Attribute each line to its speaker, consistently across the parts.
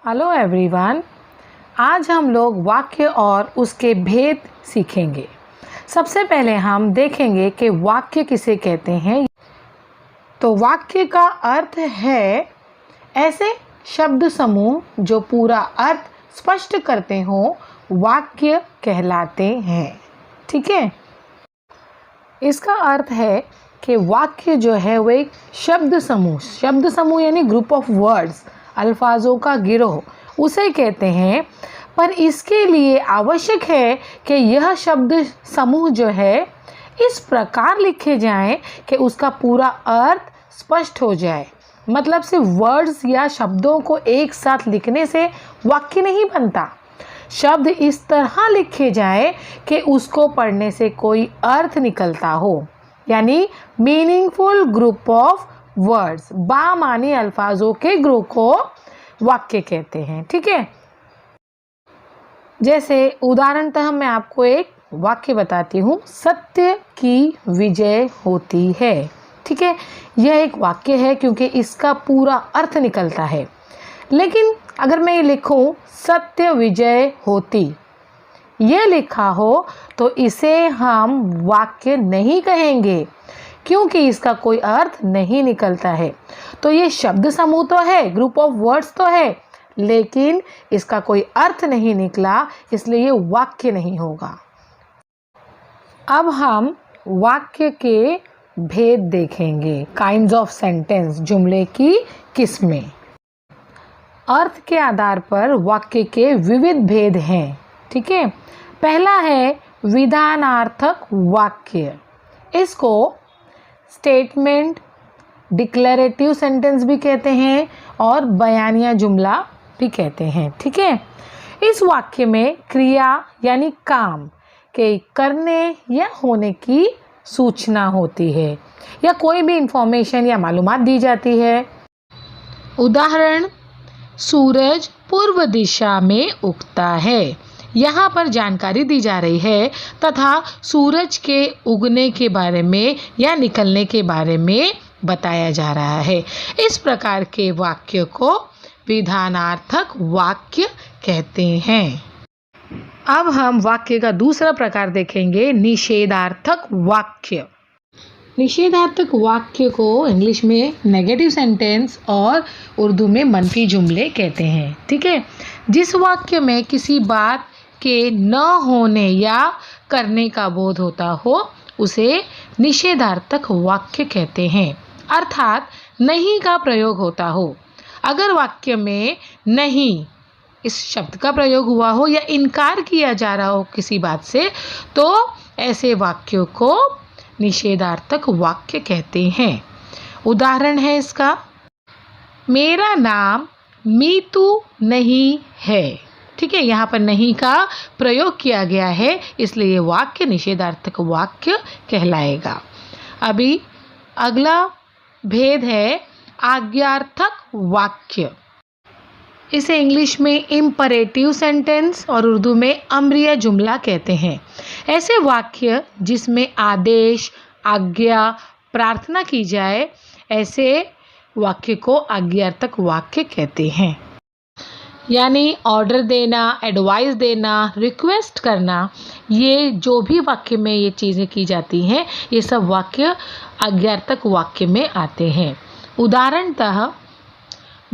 Speaker 1: Hello everyone. आज हम लोग वाक्य और उसके भेद सीखेंगे। सबसे पहले हम देखेंगे कि वाक्य किसे कहते हैं। तो वाक्य का अर्थ है ऐसे शब्द समूह जो पूरा अर्थ स्पष्ट करते हों, वाक्य कहलाते हैं। ठीक है, इसका अर्थ है कि वाक्य जो है वो एक शब्द समूह यानी ग्रुप ऑफ वर्ड्स, अल्फाजों का गिरोह, उसे कहते हैं। पर इसके लिए आवश्यक है कि यह शब्द समूह जो है इस प्रकार लिखे जाएं कि उसका पूरा अर्थ स्पष्ट हो जाए। मतलब सिर्फ वर्ड्स या शब्दों को एक साथ लिखने से वाक्य नहीं बनता। शब्द इस तरह लिखे जाए कि उसको पढ़ने से कोई अर्थ निकलता हो, यानी मीनिंगफुल ग्रुप ऑफ वर्ड्स, बामानी अल्फाजों के ग्रुप को वाक्य कहते हैं। ठीक है, जैसे उदाहरणतः मैं आपको एक वाक्य बताती हूँ, सत्य की विजय होती है। ठीक है, यह एक वाक्य है क्योंकि इसका पूरा अर्थ निकलता है। लेकिन अगर मैं ये लिखूँ सत्य विजय होती, ये लिखा हो तो इसे हम वाक्य नहीं कहेंगे क्योंकि इसका कोई अर्थ नहीं निकलता है। तो ये शब्द समूह तो है, ग्रुप ऑफ वर्ड्स तो है, लेकिन इसका कोई अर्थ नहीं निकला, इसलिए ये वाक्य नहीं होगा। अब हम वाक्य के भेद देखेंगे, काइंड्स ऑफ सेंटेंस, जुमले की किस्में। अर्थ के आधार पर वाक्य के विविध भेद हैं। ठीक है, पहला है विधानार्थक वाक्य। इसको स्टेटमेंट, डिक्लेरेटिव सेंटेंस भी कहते हैं और बयानिया जुमला भी कहते हैं। ठीक है, इस वाक्य में क्रिया यानी काम के करने या होने की सूचना होती है या कोई भी इंफॉर्मेशन या मालूमात दी जाती है। उदाहरण, सूरज पूर्व दिशा में उगता है। यहाँ पर जानकारी दी जा रही है तथा सूरज के उगने के बारे में या निकलने के बारे में बताया जा रहा है। इस प्रकार के वाक्य को विधानार्थक वाक्य कहते हैं। अब हम वाक्य का दूसरा प्रकार देखेंगे, निषेधार्थक वाक्य। निषेधार्थक वाक्य को इंग्लिश में नेगेटिव सेंटेंस और उर्दू में मनफी जुमले कहते हैं। ठीक है, जिस वाक्य में किसी बात के न होने या करने का बोध होता हो उसे निषेधार्थक वाक्य कहते हैं, अर्थात नहीं का प्रयोग होता हो। अगर वाक्य में नहीं इस शब्द का प्रयोग हुआ हो या इनकार किया जा रहा हो किसी बात से, तो ऐसे वाक्यों को निषेधार्थक वाक्य कहते हैं। उदाहरण है इसका, मेरा नाम मीतू नहीं है। ठीक है, यहाँ पर नहीं का प्रयोग किया गया है, इसलिए ये वाक्य निषेधार्थक वाक्य कहलाएगा। अभी अगला भेद है आज्ञार्थक वाक्य। इसे इंग्लिश में इम्परेटिव सेंटेंस और उर्दू में अम्रीय जुमला कहते हैं। ऐसे वाक्य जिसमें आदेश, आज्ञा, प्रार्थना की जाए, ऐसे वाक्य को आज्ञार्थक वाक्य कहते हैं। यानी ऑर्डर देना, एडवाइस देना, रिक्वेस्ट करना, ये जो भी वाक्य में ये चीज़ें की जाती हैं, ये सब वाक्य आज्ञार्थक वाक्य में आते हैं। उदाहरणतः,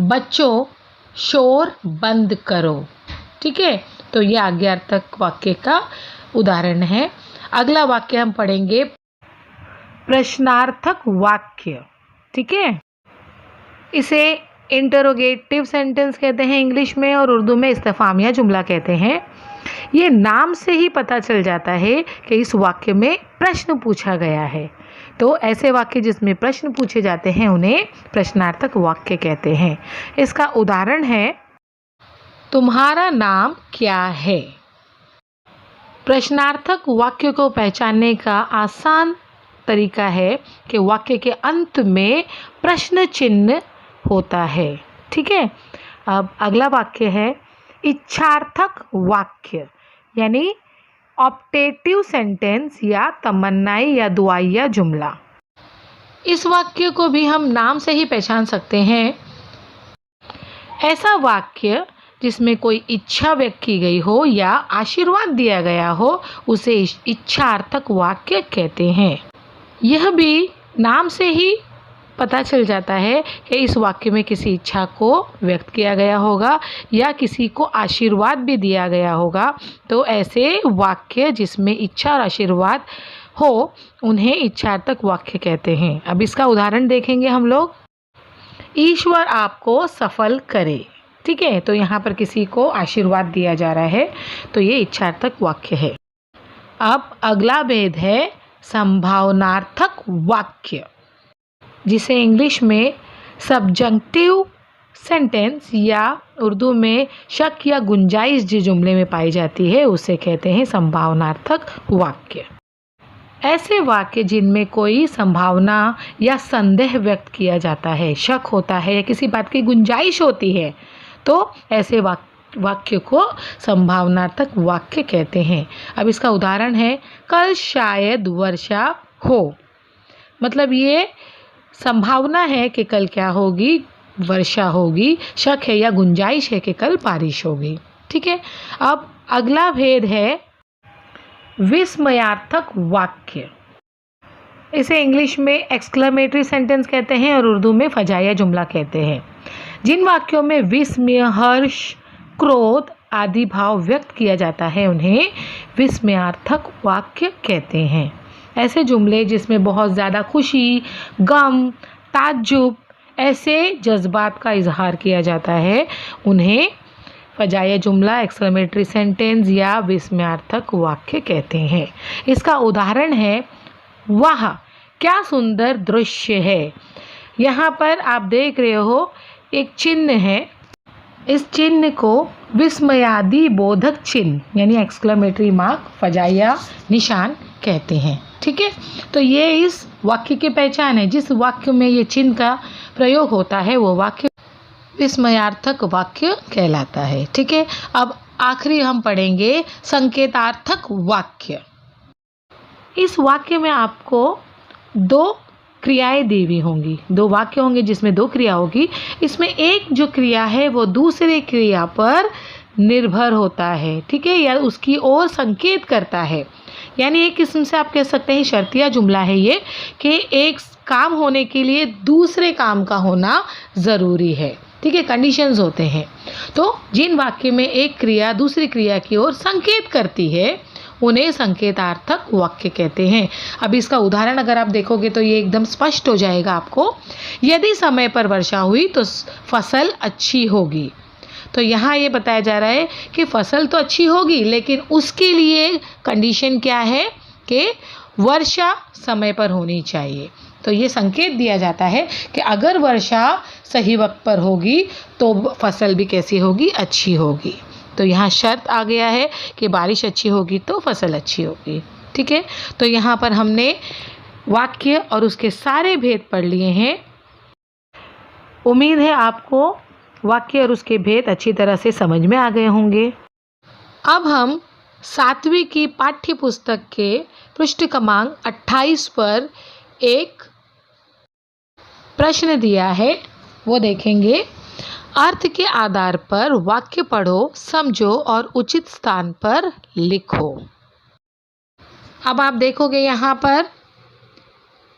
Speaker 1: बच्चों शोर बंद करो। ठीक है, तो ये आज्ञार्थक वाक्य का उदाहरण है। अगला वाक्य हम पढ़ेंगे प्रश्नार्थक वाक्य। ठीक है, इसे इंटरोगेटिव सेंटेंस कहते हैं इंग्लिश में और उर्दू में इस्तिफामिया जुमला कहते हैं। ये नाम से ही पता चल जाता है कि इस वाक्य में प्रश्न पूछा गया है। तो ऐसे वाक्य जिसमें प्रश्न पूछे जाते हैं उन्हें प्रश्नार्थक वाक्य कहते हैं। इसका उदाहरण है, तुम्हारा नाम क्या है। प्रश्नार्थक वाक्य को पहचानने का आसान तरीका है कि वाक्य के अंत में प्रश्न चिन्ह होता है। ठीक है, अब अगला वाक्य है इच्छार्थक वाक्य, यानी ऑप्टेटिव सेंटेंस या तमन्नाई या दुआइया जुमला। इस वाक्य को भी हम नाम से ही पहचान सकते हैं। ऐसा वाक्य जिसमें कोई इच्छा व्यक्त की गई हो या आशीर्वाद दिया गया हो उसे इच्छार्थक वाक्य कहते हैं। यह भी नाम से ही पता चल जाता है कि इस वाक्य में किसी इच्छा को व्यक्त किया गया होगा या किसी को आशीर्वाद भी दिया गया होगा। तो ऐसे वाक्य जिसमें इच्छा और आशीर्वाद हो उन्हें इच्छार्थक वाक्य कहते हैं। अब इसका उदाहरण देखेंगे हम लोग। ईश्वर आपको सफल करे। ठीक है, तो यहाँ पर किसी को आशीर्वाद दिया जा रहा है, तो ये इच्छार्थक वाक्य है। अब अगला भेद है संभावनार्थक वाक्य, जिसे इंग्लिश में सब्जंक्टिव सेंटेंस या उर्दू में शक या गुंजाइश जिस जुमले में पाई जाती है उसे कहते हैं संभावनार्थक वाक्य। ऐसे वाक्य जिनमें कोई संभावना या संदेह व्यक्त किया जाता है, शक होता है या किसी बात की गुंजाइश होती है, तो ऐसे वाक्य को संभावनार्थक वाक्य कहते हैं। अब इसका उदाहरण है कल शायद वर्षा हो। मतलब ये संभावना है कि कल क्या होगी, वर्षा होगी। शक है या गुंजाइश है कि कल बारिश होगी। ठीक है, अब अगला भेद है विस्मयार्थक वाक्य। इसे इंग्लिश में एक्सक्लेमेटरी सेंटेंस कहते हैं और उर्दू में फजाया जुमला कहते हैं। जिन वाक्यों में विस्मय, हर्ष, क्रोध आदि भाव व्यक्त किया जाता है उन्हें विस्मयार्थक वाक्य कहते हैं। ऐसे जुमले जिसमें बहुत ज़्यादा खुशी, गम, ताज्जुब ऐसे जज्बात का इजहार किया जाता है उन्हें फजाया जुमला, एक्सक्लेमेटरी सेंटेंस या विस्मयार्थक वाक्य कहते हैं। इसका उदाहरण है वाह क्या सुंदर दृश्य है। यहाँ पर आप देख रहे हो एक चिन्ह है। इस चिन्ह को विस्मयादि बोधक चिन्ह यानी एक्सक्लेमेटरी मार्क, फजाया निशान कहते हैं। ठीक है, तो ये इस वाक्य की पहचान है। जिस वाक्य में ये चिन्ह का प्रयोग होता है वो वाक्य विस्मयार्थक वाक्य कहलाता है। ठीक है, अब आखिरी हम पढ़ेंगे संकेतार्थक वाक्य। इस वाक्य में आपको दो क्रियाएं दी हुई होंगी, दो वाक्य होंगे जिसमें दो क्रिया होगी। इसमें एक जो क्रिया है वो दूसरे क्रिया पर निर्भर होता है। ठीक है, या उसकी ओर संकेत करता है। यानी एक किस्म से आप कह सकते हैं शर्तिया जुमला है ये कि एक काम होने के लिए दूसरे काम का होना ज़रूरी है। ठीक है, कंडीशंस होते हैं। तो जिन वाक्य में एक क्रिया दूसरी क्रिया की ओर संकेत करती है उन्हें संकेतार्थक वाक्य कहते हैं। अब इसका उदाहरण अगर आप देखोगे तो ये एकदम स्पष्ट हो जाएगा आपको। यदि समय पर वर्षा हुई तो फसल अच्छी होगी। तो यहाँ ये बताया जा रहा है कि फसल तो अच्छी होगी लेकिन उसके लिए कंडीशन क्या है कि वर्षा समय पर होनी चाहिए। तो ये संकेत दिया जाता है कि अगर वर्षा सही वक्त पर होगी तो फसल भी कैसी होगी, अच्छी होगी। तो यहाँ शर्त आ गया है कि बारिश अच्छी होगी तो फसल अच्छी होगी। ठीक है, तो यहाँ पर हमने वाक्य और उसके सारे भेद पढ़ लिए हैं। उम्मीद है आपको वाक्य और उसके भेद अच्छी तरह से समझ में आ गए होंगे। अब हम 7वीं की पाठ्य पुस्तक के पृष्ठ क्रमांक 28 पर एक प्रश्न दिया है वो देखेंगे। अर्थ के आधार पर वाक्य पढ़ो, समझो और उचित स्थान पर लिखो। अब आप देखोगे यहाँ पर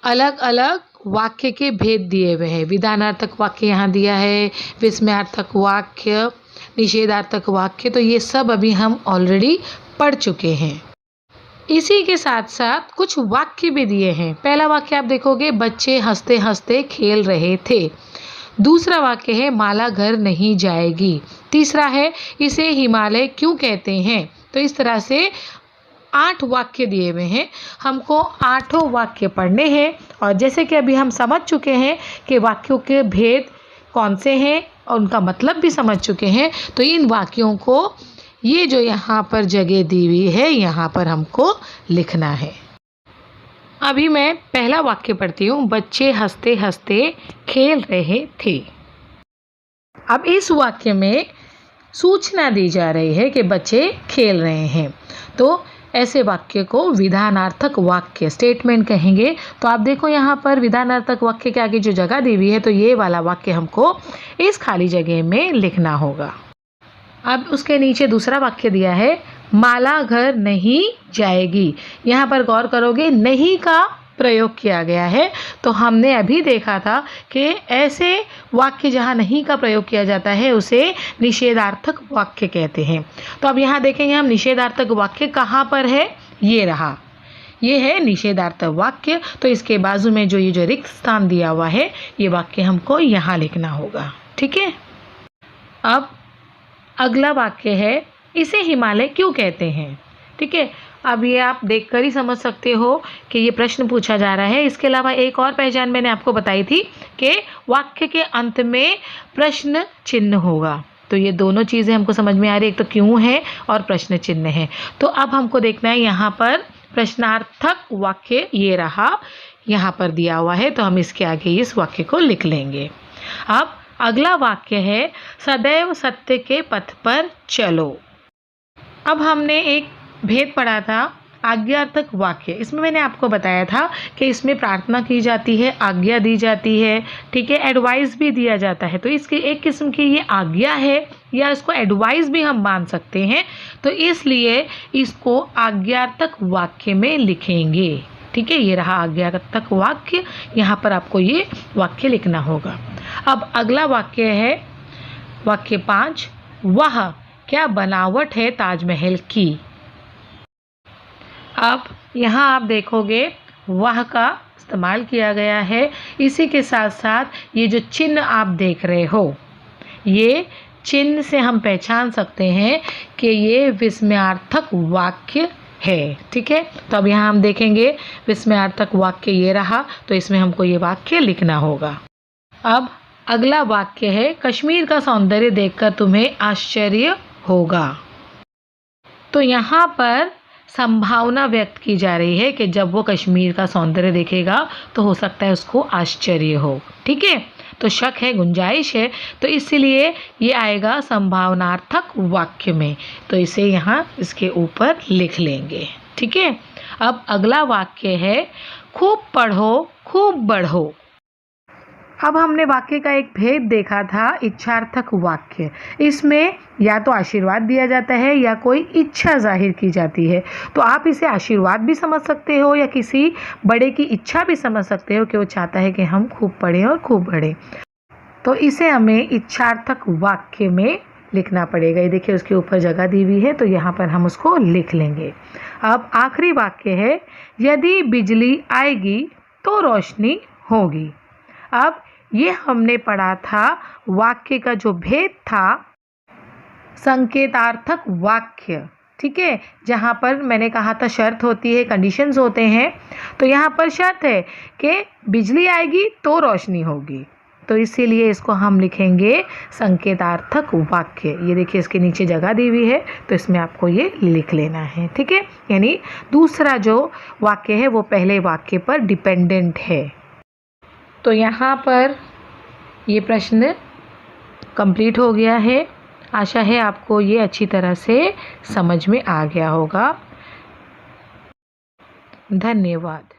Speaker 1: अलग अलग वाक्य के भेद दिए हुए हैं। विधानार्थक वाक्य यहाँ दिया है, विस्मयार्थक वाक्य, निषेधार्थक वाक्य। तो ये सब अभी हम ऑलरेडी पढ़ चुके हैं। इसी के साथ साथ कुछ वाक्य भी दिए हैं। पहला वाक्य आप देखोगे बच्चे हंसते हंसते खेल रहे थे। दूसरा वाक्य है माला घर नहीं जाएगी। तीसरा है इसे हिमालय क्यों कहते हैं। तो इस तरह से 8 वाक्य दिए हुए हैं। हमको 8 वाक्य पढ़ने हैं और जैसे कि अभी हम समझ चुके हैं कि वाक्यों के भेद कौन से हैं और उनका मतलब भी समझ चुके हैं, तो इन वाक्यों को ये जो यहाँ पर जगह दी हुई है यहाँ पर हमको लिखना है। अभी मैं पहला वाक्य पढ़ती हूँ। बच्चे हंसते हंसते खेल रहे थे। अब इस वाक्य में सूचना दी जा रही है कि बच्चे खेल रहे हैं। तो ऐसे वाक्य को विधानार्थक वाक्य स्टेटमेंट कहेंगे। तो आप देखो यहाँ पर विधानार्थक वाक्य के आगे जो जगह दी हुई है तो ये वाला वाक्य हमको इस खाली जगह में लिखना होगा। अब उसके नीचे दूसरा वाक्य दिया है, माला घर नहीं जाएगी। यहाँ पर गौर करोगे, नहीं का प्रयोग किया गया है। तो हमने अभी देखा था कि ऐसे वाक्य जहाँ नहीं का प्रयोग किया जाता है उसे निषेधार्थक वाक्य कहते हैं। तो अब यहाँ देखेंगे हम निषेधार्थक वाक्य कहाँ पर है, ये रहा, ये है निषेधार्थक वाक्य। तो इसके बाजू में जो ये जो रिक्त स्थान दिया हुआ है, ये वाक्य हमको यहाँ लिखना होगा। ठीक है। अब अगला वाक्य है, इसे हिमालय क्यों कहते हैं। ठीक है। अब ये आप देखकर ही समझ सकते हो कि ये प्रश्न पूछा जा रहा है। इसके अलावा एक और पहचान मैंने आपको बताई थी कि वाक्य के अंत में प्रश्न चिन्ह होगा। तो ये दोनों चीज़ें हमको समझ में आ रही है, एक तो क्यों है और प्रश्न चिन्ह है। तो अब हमको देखना है यहाँ पर प्रश्नार्थक वाक्य ये रहा, यहाँ पर दिया हुआ है, तो हम इसके आगे इस वाक्य को लिख लेंगे। अब अगला वाक्य है, सदैव सत्य के पथ पर चलो। अब हमने एक भेद पढ़ा था, आज्ञार्थक वाक्य। इसमें मैंने आपको बताया था कि इसमें प्रार्थना की जाती है, आज्ञा दी जाती है, ठीक है, एडवाइस भी दिया जाता है। तो इसकी एक किस्म की ये आज्ञा है या इसको एडवाइस भी हम मान सकते हैं। तो इसलिए इसको आज्ञार्थक वाक्य में लिखेंगे। ठीक है, ये रहा आज्ञार्थक वाक्य, यहाँ पर आपको ये वाक्य लिखना होगा। अब अगला वाक्य है वाक्य 5, वह क्या बनावट है ताजमहल की। अब यहाँ आप देखोगे वह का इस्तेमाल किया गया है। इसी के साथ साथ ये जो चिन्ह आप देख रहे हो, ये चिन्ह से हम पहचान सकते हैं कि ये विस्मयार्थक वाक्य है। ठीक है। तो अब यहाँ हम देखेंगे विस्मयार्थक वाक्य ये रहा, तो इसमें हमको ये वाक्य लिखना होगा। अब अगला वाक्य है, कश्मीर का सौंदर्य देखकर तुम्हें आश्चर्य होगा। तो यहाँ पर संभावना व्यक्त की जा रही है कि जब वो कश्मीर का सौंदर्य देखेगा तो हो सकता है उसको आश्चर्य हो। ठीक है, तो शक है, गुंजाइश है, तो इसलिए ये आएगा संभावनार्थक वाक्य में। तो इसे यहाँ इसके ऊपर लिख लेंगे। ठीक है। अब अगला वाक्य है, खूब पढ़ो खूब बढ़ो। अब हमने वाक्य का एक भेद देखा था, इच्छार्थक वाक्य। इसमें या तो आशीर्वाद दिया जाता है या कोई इच्छा जाहिर की जाती है। तो आप इसे आशीर्वाद भी समझ सकते हो या किसी बड़े की इच्छा भी समझ सकते हो कि वो चाहता है कि हम खूब पढ़ें और खूब बढ़ें। तो इसे हमें इच्छार्थक वाक्य में लिखना पड़ेगा। ये देखिए उसके ऊपर जगह दी हुई है, तो यहाँ पर हम उसको लिख लेंगे। अब आखिरी वाक्य है, यदि बिजली आएगी तो रोशनी होगी। अब ये हमने पढ़ा था वाक्य का जो भेद था, संकेतार्थक वाक्य। ठीक है, जहाँ पर मैंने कहा था शर्त होती है, कंडीशंस होते हैं। तो यहाँ पर शर्त है कि बिजली आएगी तो रोशनी होगी, तो इसीलिए इसको हम लिखेंगे संकेतार्थक वाक्य। ये देखिए इसके नीचे जगह दी हुई है, तो इसमें आपको ये लिख लेना है। ठीक है, यानी दूसरा जो वाक्य है वो पहले वाक्य पर डिपेंडेंट है। तो यहाँ पर ये प्रश्न कंप्लीट हो गया है। आशा है आपको ये अच्छी तरह से समझ में आ गया होगा। धन्यवाद।